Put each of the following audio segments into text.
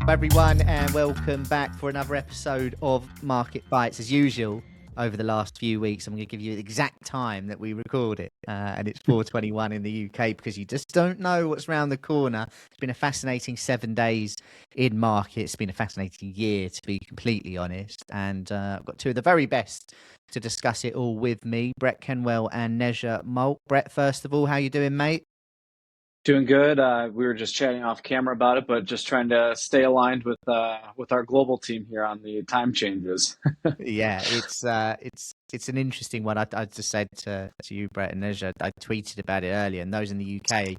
Everyone, and welcome back for another episode of Market Bites. As usual, over the last few weeks, I'm going to give you the exact time that we record it, and it's 4:21 in the UK because you just don't know what's around the corner. It's been a fascinating 7 days in market. It's been a fascinating year, to be completely honest, and I've got two of the very best to discuss it all with me, Brett Kenwell and Neja Molt. Brett, first of all, how you doing, mate? Doing good. We were just chatting off camera about it, but just trying to stay aligned with our global team here on the time changes. Yeah, it's an interesting one. I just said to you, Brett and Neja, I tweeted about it earlier, and those in the UK,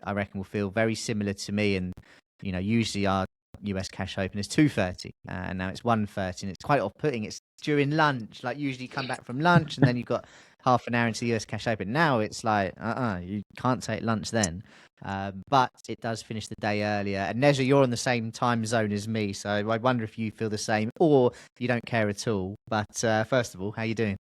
I reckon, will feel very similar to me. And usually our US cash open is 2:30, and now it's 1:30, and it's quite off-putting. It's during lunch, like usually you come back from lunch, and then you've got half an hour into the US cash open. Now it's like, you can't take lunch then. But it does finish the day earlier. And Neja, you're on the same time zone as me, so I wonder if you feel the same or you don't care at all. But first of all, how you doing?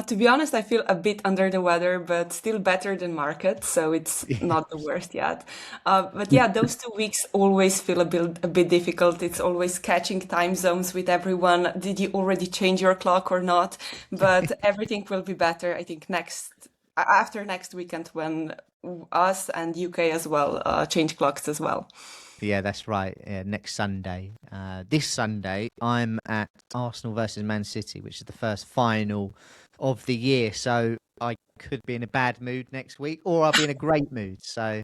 To be honest, I feel a bit under the weather, but still better than market, so it's not the worst yet. But yeah, those 2 weeks always feel a bit difficult. It's always catching time zones with everyone. Did you already change your clock or not? But everything will be better, I think, after next weekend when us and UK as well change clocks as well. Yeah, that's right. Yeah, next Sunday. This Sunday, I'm at Arsenal versus Man City, which is the first final of the year. So I could be in a bad mood next week, or I'll be in a great mood. So,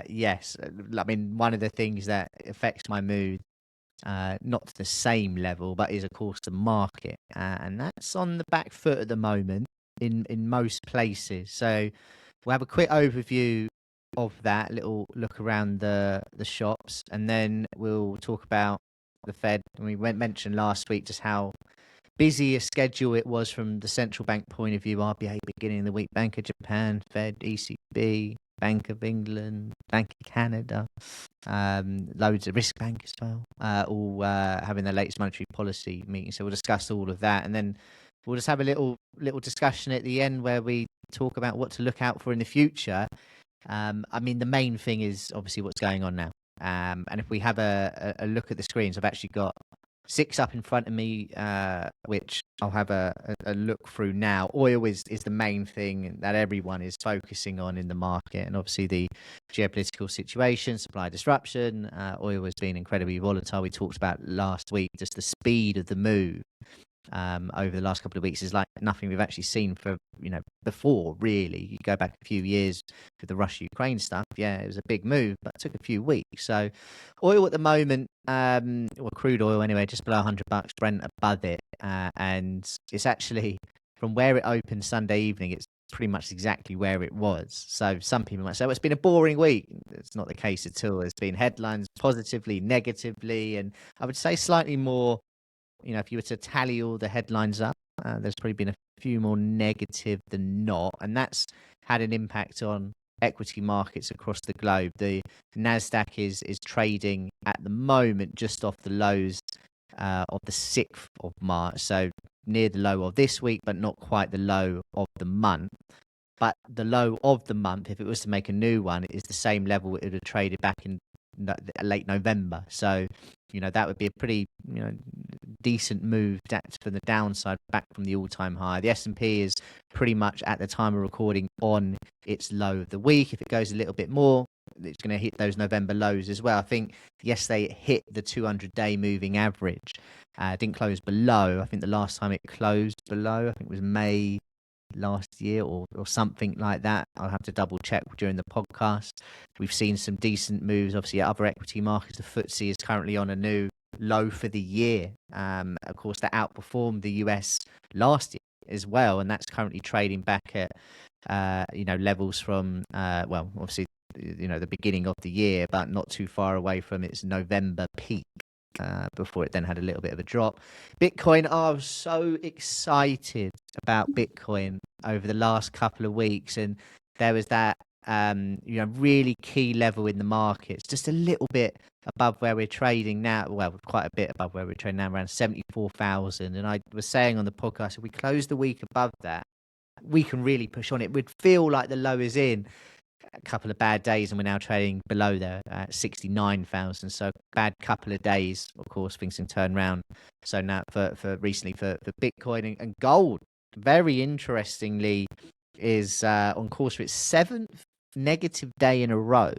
yes, I mean, one of the things that affects my mood, not to the same level, but is, of course, the market. And that's on the back foot at the moment in most places. So we'll have a quick overview of that, little look around the shops, and then we'll talk about the Fed. And we mentioned last week just how busy a schedule it was from the central bank point of view. RBA beginning of the week, Bank of Japan, Fed, ECB, Bank of England, Bank of Canada, loads of risk bank as well, all having their latest monetary policy meeting. So we'll discuss all of that, and then we'll just have a little discussion at the end where we talk about what to look out for in the future. I mean, the main thing is obviously what's going on now. And if we have a look at the screens, I've actually got 6 up in front of me, which I'll have a look through now. Oil is the main thing that everyone is focusing on in the market. And obviously the geopolitical situation, supply disruption, oil has been incredibly volatile. We talked about last week, just the speed of the move over the last couple of weeks is like nothing we've actually seen for before, really. You go back a few years with the Russia-Ukraine stuff, yeah, it was a big move, but it took a few weeks. So oil at the moment, or crude oil anyway, just below $100, Brent above it, and it's actually from where it opened Sunday evening, it's pretty much exactly where it was. So some people might say, well, it's been a boring week. It's not the case at all. There's been headlines positively, negatively, and I would say slightly more. If you were to tally all the headlines up, there's probably been a few more negative than not, and that's had an impact on equity markets across the globe. The Nasdaq is trading at the moment just off the lows of the 6th of March, so near the low of this week, but not quite the low of the month. But the low of the month, if it was to make a new one, is the same level it would have traded back in late November. So that would be a pretty decent move for the downside back from the all-time high. The S&P is pretty much at the time of recording on its low of the week. If it goes a little bit more, it's going to hit those November lows as well. I think yesterday it hit the 200-day moving average. Didn't close below. I think the last time it closed below, I think it was May last year or something like that. I'll have to double check during the podcast. We've seen some decent moves. Obviously, other equity markets, the FTSE is currently on a new low for the year. Of course, that outperformed the US last year as well, and that's currently trading back at levels from obviously the beginning of the year, but not too far away from its November peak. Before it then had a little bit of a drop. Bitcoin, I was so excited about Bitcoin over the last couple of weeks, and there was that really key level in the markets, just a little bit above where we're trading now. Well, quite a bit above where we're trading now, around 74,000. And I was saying on the podcast, if we close the week above that, we can really push on. It would feel like the low is in. a couple of bad days, and we're now trading below there at 69,000. So bad couple of days, of course, things can turn around. So now for recently for Bitcoin and gold, very interestingly, is on course for its seventh negative day in a row.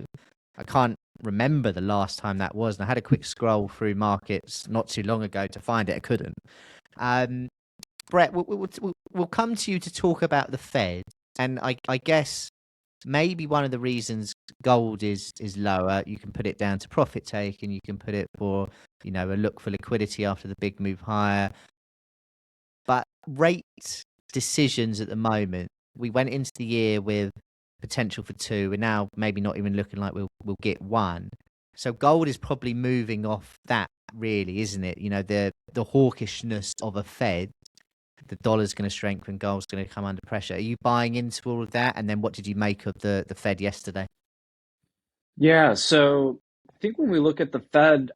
I can't remember the last time that was, and I had a quick scroll through markets not too long ago to find it. I couldn't. Brett, we'll come to you to talk about the Fed, and I guess maybe one of the reasons gold is lower, you can put it down to profit taking, you can put it for, a look for liquidity after the big move higher. But rate decisions at the moment, we went into the year with potential for 2. We're now maybe not even looking like we'll get 1. So gold is probably moving off that, really, isn't it? The hawkishness of a Fed. The dollar's going to strengthen, gold's going to come under pressure. Are you buying into all of that? And then what did you make of the Fed yesterday? Yeah, so I think when we look at the Fed,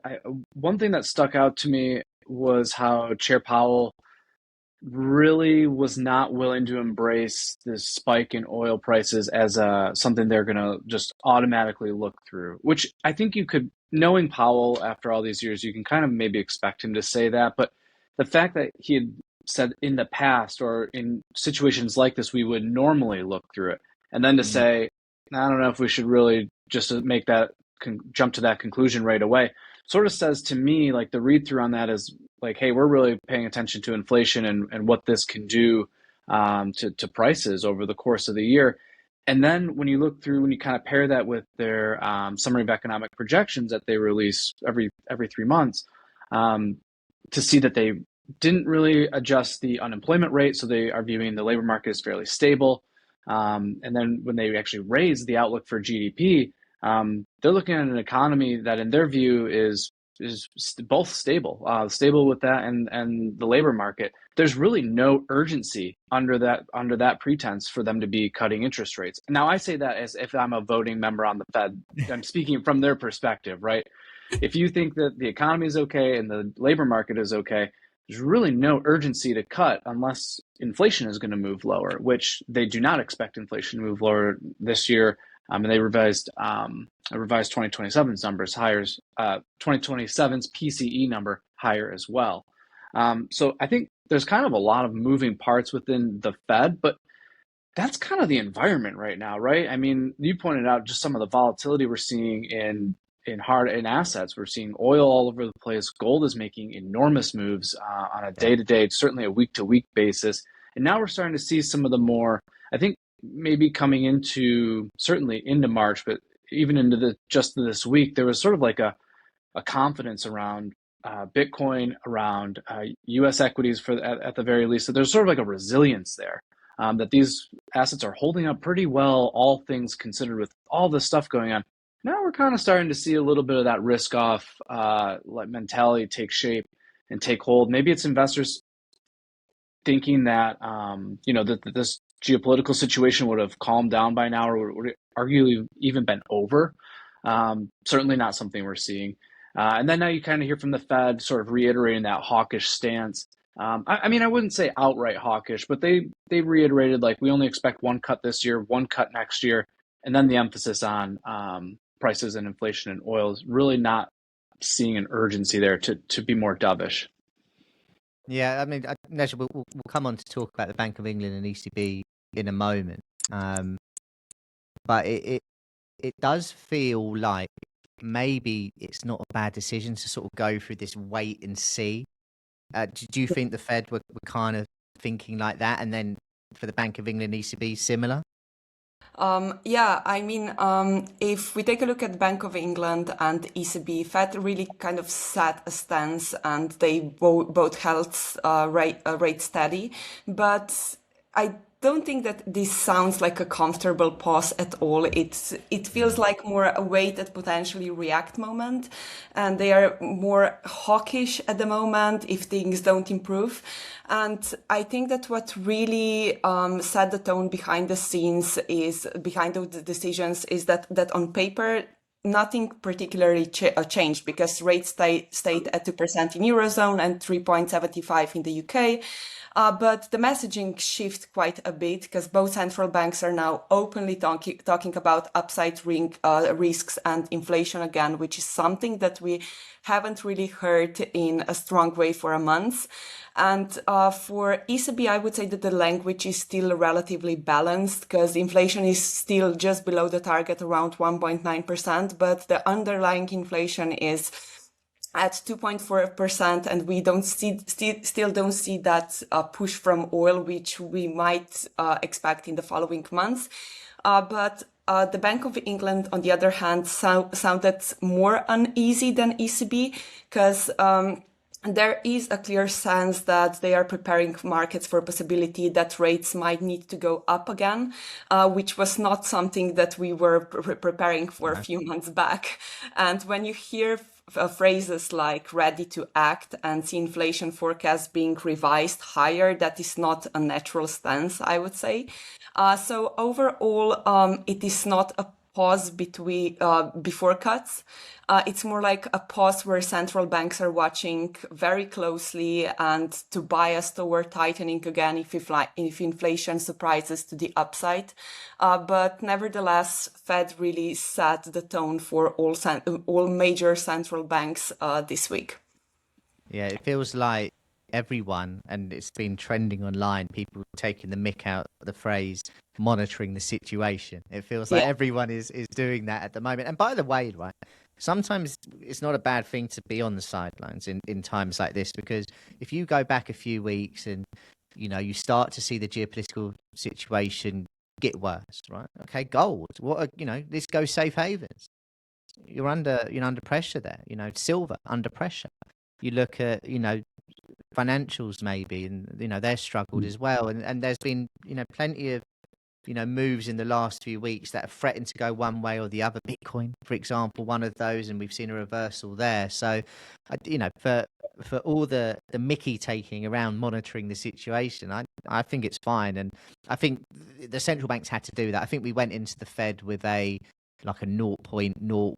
one thing that stuck out to me was how Chair Powell really was not willing to embrace this spike in oil prices as something they're going to just automatically look through, which I think you could, knowing Powell after all these years, you can kind of maybe expect him to say that. But the fact that he had said in the past or in situations like this, we would normally look through it. And then to say, I don't know if we should really just make that jump to that conclusion right away, sort of says to me, like the read through on that is like, hey, we're really paying attention to inflation and what this can do to prices over the course of the year. And then when you look through, when you kind of pair that with their summary of economic projections that they release every 3 months, to see that they didn't really adjust the unemployment rate, so they are viewing the labor market as fairly stable. And then when they actually raise the outlook for GDP, they're looking at an economy that, in their view, is both stable with that and the labor market. There's really no urgency under that pretense for them to be cutting interest rates. Now, I say that as if I'm a voting member on the Fed. I'm speaking from their perspective, right? If you think that the economy is okay and the labor market is okay, there's really no urgency to cut unless inflation is going to move lower, which they do not expect inflation to move lower this year. And they revised 2027's numbers higher, 2027's PCE number higher as well. So I think there's kind of a lot of moving parts within the Fed, but that's kind of the environment right now, right? I mean, you pointed out just some of the volatility we're seeing in assets. We're seeing oil all over the place. Gold is making enormous moves on a day-to-day, certainly a week-to-week basis. And now we're starting to see some of the more, I think, maybe coming into March, but even into just this week, there was sort of like a confidence around Bitcoin, around U.S. equities at the very least. So there's sort of like a resilience there, that these assets are holding up pretty well, all things considered, with all this stuff going on. Now we're kind of starting to see a little bit of that risk off mentality take shape and take hold. Maybe it's investors thinking that that this geopolitical situation would have calmed down by now, or would arguably even been over. Certainly not something we're seeing. And then now you kind of hear from the Fed sort of reiterating that hawkish stance. I mean, I wouldn't say outright hawkish, but they reiterated, like, we only expect 1 cut this year, 1 cut next year. And then the emphasis on prices and inflation and oil is really not seeing an urgency there to be more dovish. Yeah, I mean, Nezha, we'll come on to talk about the Bank of England and ECB in a moment. But it does feel like maybe it's not a bad decision to sort of go through this wait and see. Do you think the Fed were kind of thinking like that, and then for the Bank of England and ECB similar? Yeah, I mean, if we take a look at Bank of England and ECB, Fed really kind of set a stance, and they both held rate steady. But I don't think that this sounds like a comfortable pause at all. It feels like more a wait and potentially react moment, and they are more hawkish at the moment if things don't improve. And I think that what really set the tone behind the scenes is behind the decisions is that on paper nothing particularly changed, because rates stayed at 2% in Eurozone and 3.75 in the UK. But the messaging shifts quite a bit because both central banks are now openly talking about upside risks and inflation again, which is something that we haven't really heard in a strong way for a month. And for ECB, I would say that the language is still relatively balanced because inflation is still just below the target, around 1.9%, but the underlying inflation is at 2.4%, and we still don't see that push from oil, which we might expect in the following months. But the Bank of England, on the other hand, sounded more uneasy than ECB because there is a clear sense that they are preparing markets for possibility that rates might need to go up again, which was not something that we were preparing for a few months back. And when you hear phrases like ready to act and see inflation forecasts being revised higher, that is not a natural stance, I would say. So overall, it is not a pause before cuts. It's more like a pause where central banks are watching very closely and to bias toward tightening again if inflation surprises to the upside. But nevertheless, Fed really set the tone for all major central banks this week. Yeah, it feels like everyone, and it's been trending online, people taking the mick out of the phrase monitoring the situation. It feels like everyone is doing that at the moment. And by the way, right, sometimes it's not a bad thing to be on the sidelines in times like this, because if you go back a few weeks and, you start to see the geopolitical situation get worse, right? Okay, gold. Let's go safe havens. You're under pressure there. Silver under pressure. You look at, financials maybe, and, they're struggled as well. And there's been, plenty of, moves in the last few weeks that have threatened to go one way or the other. Bitcoin, for example, one of those, and we've seen a reversal there. So, for all the Mickey taking around monitoring the situation, I think it's fine. And I think the central banks had to do that. I think we went into the Fed with a 0.0 or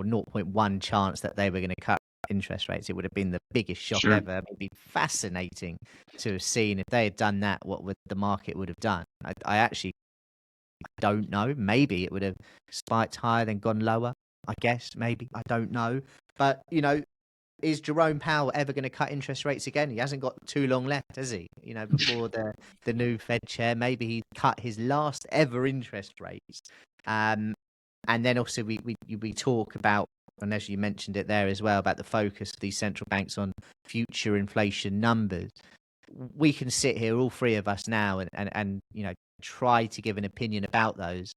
0.1 chance that they were going to cut interest rates. It would have been the biggest shock ever. It would be fascinating to have seen if they had done that, what would the market would have done. I actually don't know. Maybe it would have spiked higher then gone lower. I guess maybe, I don't know. But is Jerome Powell ever going to cut interest rates again? He hasn't got too long left, has he? Before the new Fed chair, maybe he cut his last ever interest rates. And then also we talk about, and as you mentioned it there as well, about the focus of these central banks on future inflation numbers. We can sit here, all three of us now, and try to give an opinion about those.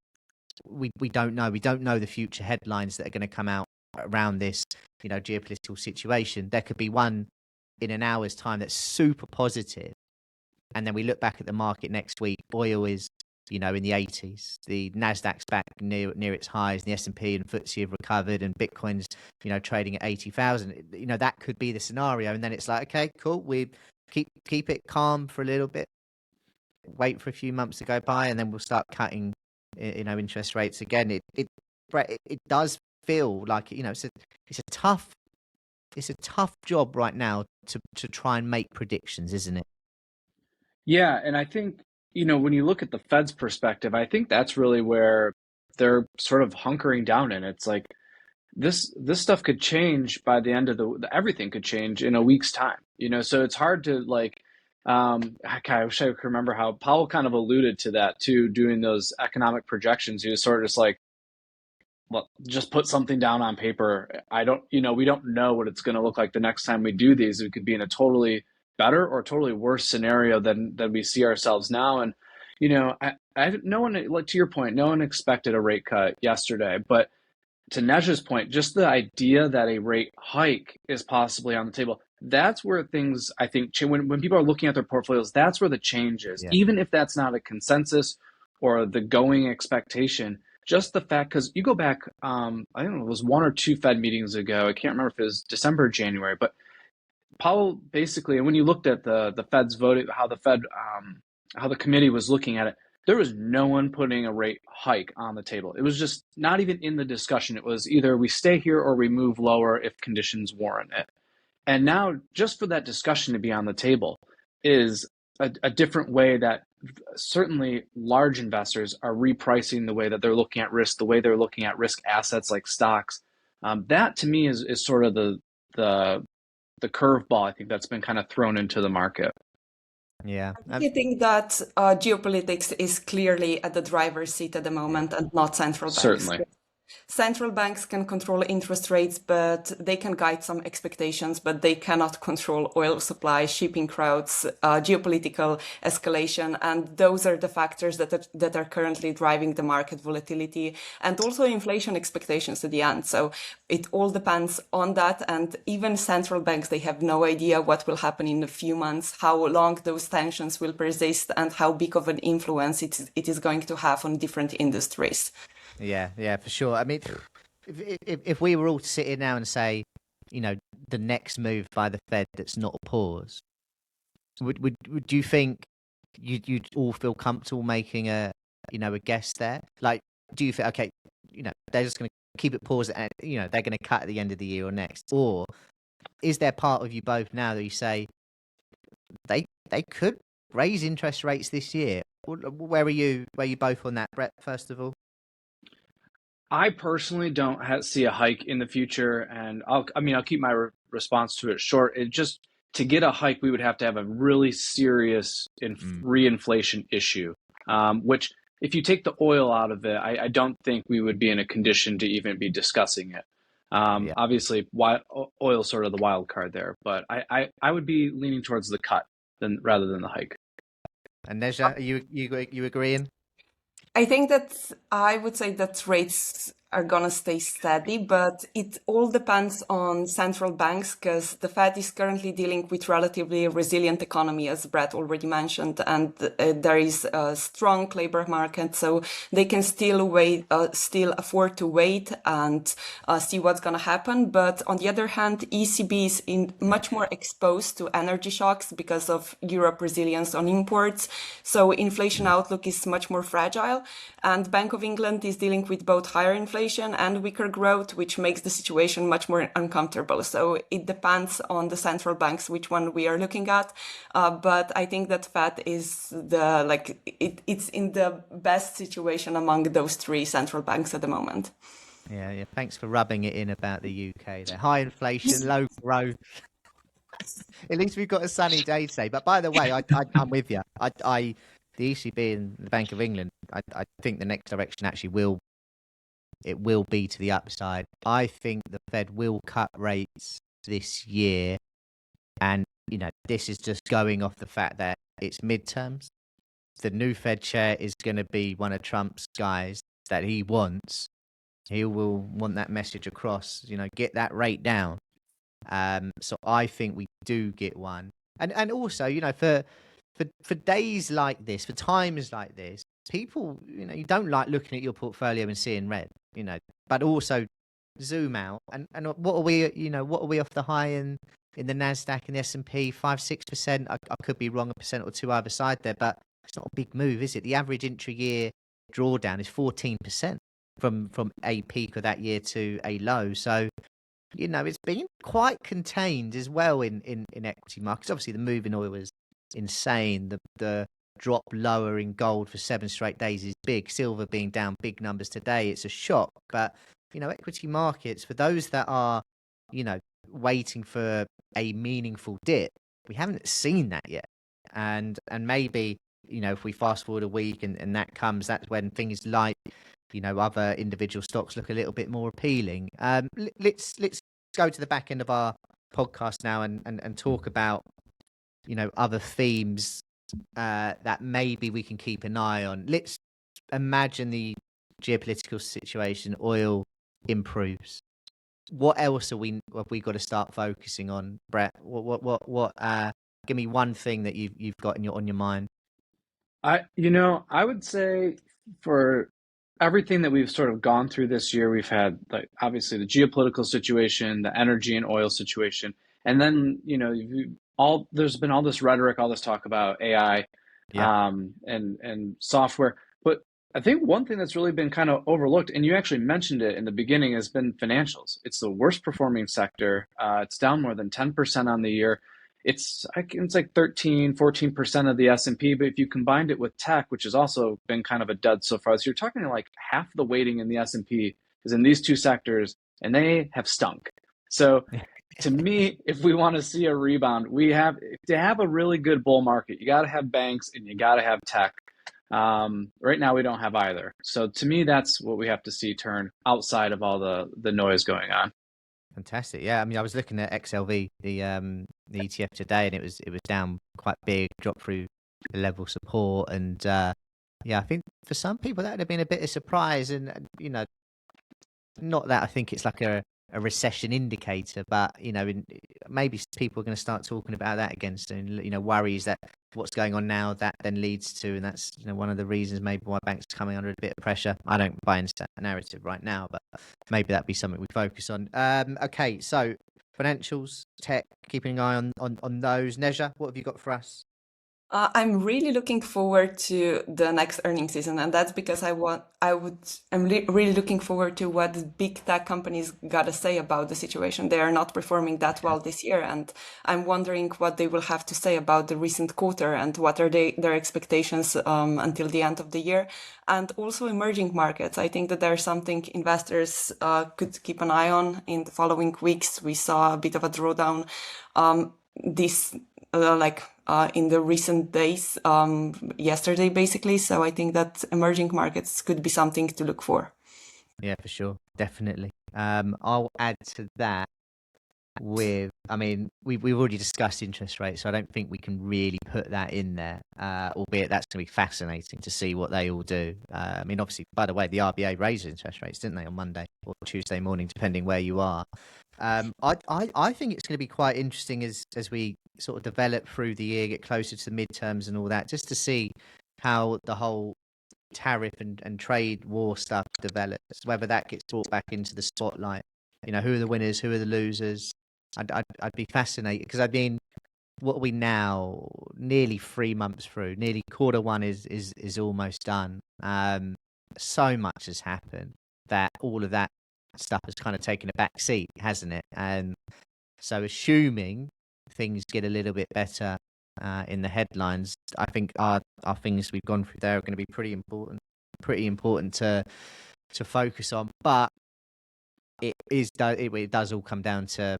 We don't know. We don't know the future headlines that are going to come out around this, geopolitical situation. There could be one in an hour's time that's super positive, and then we look back at the market next week. Oil is in the 80s. The Nasdaq's back near its highs. The S&P and FTSE have recovered, and Bitcoin's trading at 80,000. That could be the scenario, and then it's like, okay, cool. We keep it calm for a little bit. Wait for a few months to go by, and then we'll start cutting, interest rates again. It does feel like it's a tough job right now to try and make predictions, isn't it? Yeah, and I think when you look at the Fed's perspective, I think that's really where they're sort of hunkering down in. It's like this stuff could change by the end of everything could change in a week's time. So it's hard to I wish I could remember how Powell kind of alluded to that too, doing those economic projections. He was sort of just like, well, just put something down on paper. We don't know what it's going to look like the next time we do these. It could be in a totally better or totally worse scenario than we see ourselves now. And, no one, like to your point, no one expected a rate cut yesterday, but to Nej's point, just the idea that a rate hike is possibly on the table, that's where things, I think, when people are looking at their portfolios, that's where the change is. Yeah. Even if that's not a consensus or the going expectation, just the fact, because you go back, I don't know, it was one or two Fed meetings ago. I can't remember if it was December or January, but Powell basically, and when you looked at the Fed's vote, how the committee was looking at it, there was no one putting a rate hike on the table. It was just not even in the discussion. It was either we stay here or we move lower if conditions warrant it. And now, just for that discussion to be on the table, is a different way that certainly large investors are repricing the way that they're looking at risk, the way they're looking at risk assets like stocks. That to me is sort of the curveball I think that's been kind of thrown into the market. Yeah. I think that geopolitics is clearly at the driver's seat at the moment and not central banks. Certainly. Central banks can control interest rates, but they can guide some expectations, but they cannot control oil supply, shipping routes, geopolitical escalation. And those are the factors that are currently driving the market volatility and also inflation expectations at the end. So it all depends on that. And even central banks, they have no idea what will happen in a few months, how long those tensions will persist, and how big of an influence it is going to have on different industries. Yeah, for sure. I mean, if we were all to sit here now and say, the next move by the Fed that's not a pause, would you think you'd all feel comfortable making a guess there? Like, do you think, okay, they're just going to keep it paused and they're going to cut at the end of the year or next, or is there part of you both now that you say they could raise interest rates this year? Where are you both on that, Brett? First of all. I personally don't see a hike in the future, and I'll keep my response to it short. It just to get a hike, we would have to have a really serious reinflation issue, which if you take the oil out of it, I don't think we would be in a condition to even be discussing it. Yeah. Obviously, oil is sort of the wild card there, but I would be leaning towards the cut rather than the hike. And Neja, are you agreeing? I think that I would say that rates are going to stay steady, but it all depends on central banks because the Fed is currently dealing with relatively resilient economy, as Brett already mentioned, and there is a strong labor market, so they can still still afford to wait and see what's going to happen. But on the other hand, ECB is much more exposed to energy shocks because of Europe resilience on imports, so inflation outlook is much more fragile, and Bank of England is dealing with both higher inflation and weaker growth, which makes the situation much more uncomfortable. So it depends on the central banks which one we are looking at. But I think that Fed is it's in the best situation among those three central banks at the moment. Yeah. Thanks for rubbing it in about the UK there. High inflation, low growth. At least we've got a sunny day today. But by the way, I'm with you. The ECB and the Bank of England, I think the next direction actually will be to the upside. I think the Fed will cut rates this year. And, this is just going off the fact that it's midterms. The new Fed chair is going to be one of Trump's guys that he wants. He will want that message across, get that rate down. So I think we do get one. And also, for days like this, for times like this, people, you don't like looking at your portfolio and seeing red, but also zoom out and what are we off the high in the Nasdaq and the S&P 5-6%. I could be wrong, 1% or 2 either side there, but it's not a big move, is it? The average intra-year drawdown is 14% from a peak of that year to a low. So it's been quite contained as well in equity markets. Obviously, the move in oil is insane. The drop lower in gold for 7 straight days is big. Silver being down big numbers today, it's a shock. But equity markets, for those that are waiting for a meaningful dip, we haven't seen that yet. And maybe if we fast forward a week and that comes, that's when things like other individual stocks look a little bit more appealing. Let's go to the back end of our podcast now and talk about other themes that maybe we can keep an eye on. Let's imagine the geopolitical situation, oil improves. What else have we got to start focusing on, Brett? What give me one thing that you've got on your mind. I would say for everything that we've sort of gone through this year, we've had obviously the geopolitical situation, the energy and oil situation, and then there's been all this rhetoric, all this talk about AI, and software. But I think one thing that's really been kind of overlooked, and you actually mentioned it in the beginning, has been financials. It's the worst performing sector. It's down more than 10% on the year. it's like 13-14% of the S&P, but if you combined it with tech, which has also been kind of a dud so far, so you're talking like half the weighting in the S&P is in these two sectors, and they have stunk. So to me, if we want to see a rebound, we have to have a really good bull market. You got to have banks and you got to have tech. Right now, we don't have either. So to me, that's what we have to see turn outside of all the noise going on. Fantastic. Yeah, I mean, I was looking at XLV, the ETF today, and it was down quite big, dropped through the level support, and yeah, I think for some people that would have been a bit of surprise, and not that I think it's like a recession indicator, but maybe people are going to start talking about that again soon. Worries that what's going on now that then leads to, and that's one of the reasons maybe why banks are coming under a bit of pressure. I don't buy into that narrative right now, but maybe that'd be something we focus on. Okay, so financials, tech, keeping an eye on those. Neja, what have you got for us? I'm really looking forward to the next earnings season, and that's because really looking forward to what the big tech companies gotta say about the situation. They are not performing that well this year, and I'm wondering what they will have to say about the recent quarter and what are their expectations until the end of the year, and also emerging markets. I think that there's something investors could keep an eye on in the following weeks. We saw a bit of a drawdown this in the recent days, yesterday basically. So I think that emerging markets could be something to look for. Yeah, for sure, definitely. I'll add to that I mean, we've already discussed interest rates, so I don't think we can really put that in there. Albeit that's going to be fascinating to see what they all do. I mean, obviously, by the way, the RBA raised interest rates, didn't they, on Monday or Tuesday morning, depending where you are. I think it's going to be quite interesting as we sort of develop through the year, get closer to the midterms and all that, just to see how the whole tariff and trade war stuff develops, whether that gets brought back into the spotlight. Who are the winners, who are the losers? I'd be fascinated because I mean, what are we now? Nearly 3 months through, nearly quarter one is almost done. So much has happened that all of that stuff has kind of taken a back seat, hasn't it? And so, assuming things get a little bit better in the headlines, I think our things we've gone through there are going to be pretty important to focus on. But it does all come down to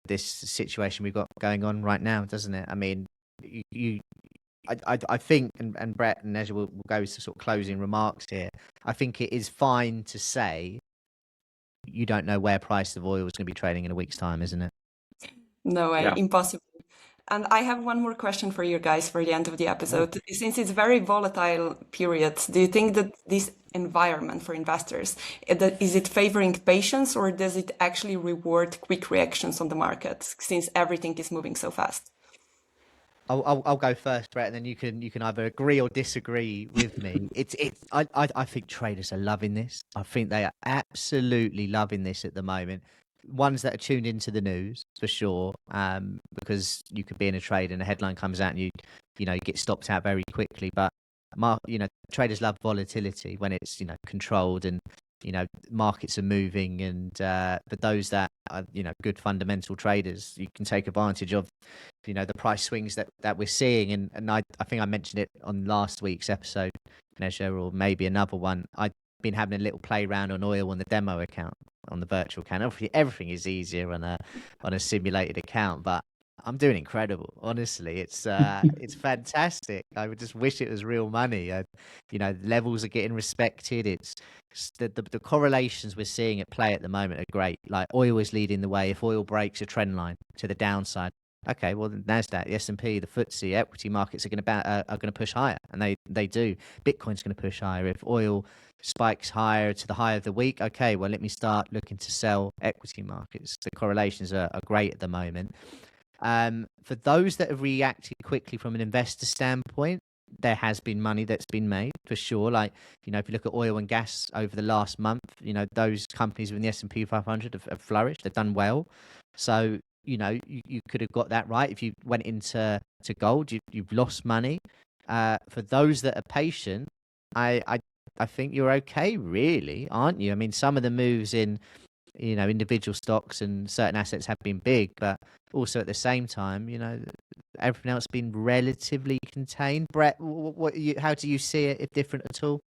this situation we've got going on right now, doesn't it? I mean, I think, and Brett and Neja will go to sort of closing remarks here. I think it is fine to say you don't know where price of oil is going to be trading in a week's time, isn't it? No way, Yeah. impossible. And I have one more question for you guys for the end of the episode. Since it's very volatile periods, do you think that this environment for investors, is it favoring patience or does it actually reward quick reactions on the market since everything is moving so fast? I'll go first, Brett, and then you can either agree or disagree with me. I think traders are loving this. I think they are absolutely loving this at the moment. Ones that are tuned into the news for sure, because you could be in a trade and a headline comes out and you get stopped out very quickly. But traders love volatility when it's controlled and markets are moving. And for those that are good fundamental traders, you can take advantage of the price swings that we're seeing. And I think I mentioned it on last week's episode, Neja, or maybe another one. I've been having a little play around on oil on the demo account, on the virtual account. Obviously, everything is easier on a simulated account, but I'm doing incredible. Honestly, it's fantastic. I would just wish it was real money. Levels are getting respected. It's the correlations we're seeing at play at the moment are great. Like oil is leading the way. If oil breaks a trend line to the downside, okay, well the Nasdaq, the S&P, the FTSE, equity markets are going to push higher, and they do. Bitcoin's going to push higher. If oil spikes higher to the high of the week, okay, well let me start looking to sell equity markets. The correlations are great at the moment. For those that have reacted quickly from an investor standpoint, there has been money that's been made for sure. Like, if you look at oil and gas over the last month, those companies within the S&P 500 have flourished. They've done well. So, you could have got that right. If you went into gold, you've lost money. For those that are patient, I think you're okay, really, aren't you? I mean, some of the moves in individual stocks and certain assets have been big, but also at the same time, everything else been relatively contained. Brett, how do you see it, if different at all?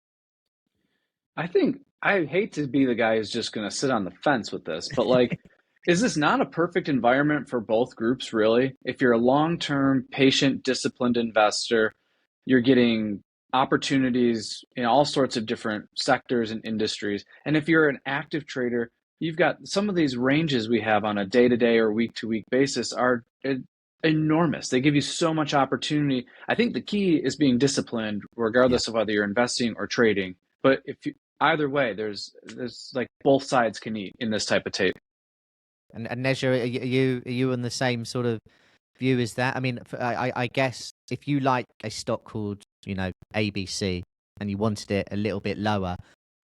I think I hate to be the guy who's just going to sit on the fence with this, but like, is this not a perfect environment for both groups, really? If you're a long-term, patient, disciplined investor, you're getting opportunities in all sorts of different sectors and industries. And if you're an active trader, you've got some of these ranges we have on a day-to-day or week-to-week basis are enormous. They give you so much opportunity. I think the key is being disciplined, Yeah. regardless of whether you're investing or trading. But if you, either way, there's like both sides can eat in this type of tape. And Nezha, are you on the same sort of view as that? I mean, I guess if you like a stock called, ABC, and you wanted it a little bit lower,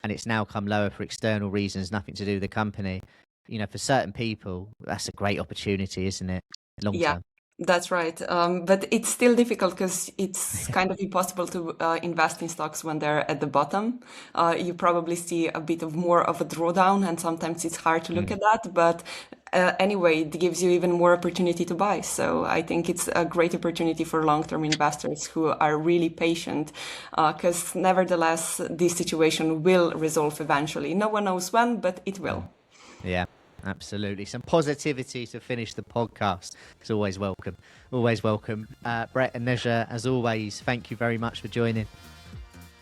and it's now come lower for external reasons, nothing to do with the company, for certain people, that's a great opportunity, isn't it? Long Yeah, term. that's right. But it's still difficult because it's kind of impossible to invest in stocks when they're at the bottom. You probably see a bit of more of a drawdown, and sometimes it's hard to look Mm. at that. But anyway, it gives you even more opportunity to buy. So I think it's a great opportunity for long-term investors who are really patient, because nevertheless, this situation will resolve eventually. No one knows when, but it will. Yeah, absolutely. Some positivity to finish the podcast. It's always welcome. Always welcome. Brett and Nezha, as always, thank you very much for joining.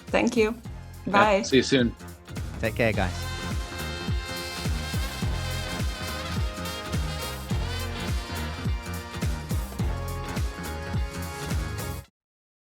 Thank you. Yeah, Bye. see you soon. Take care, guys.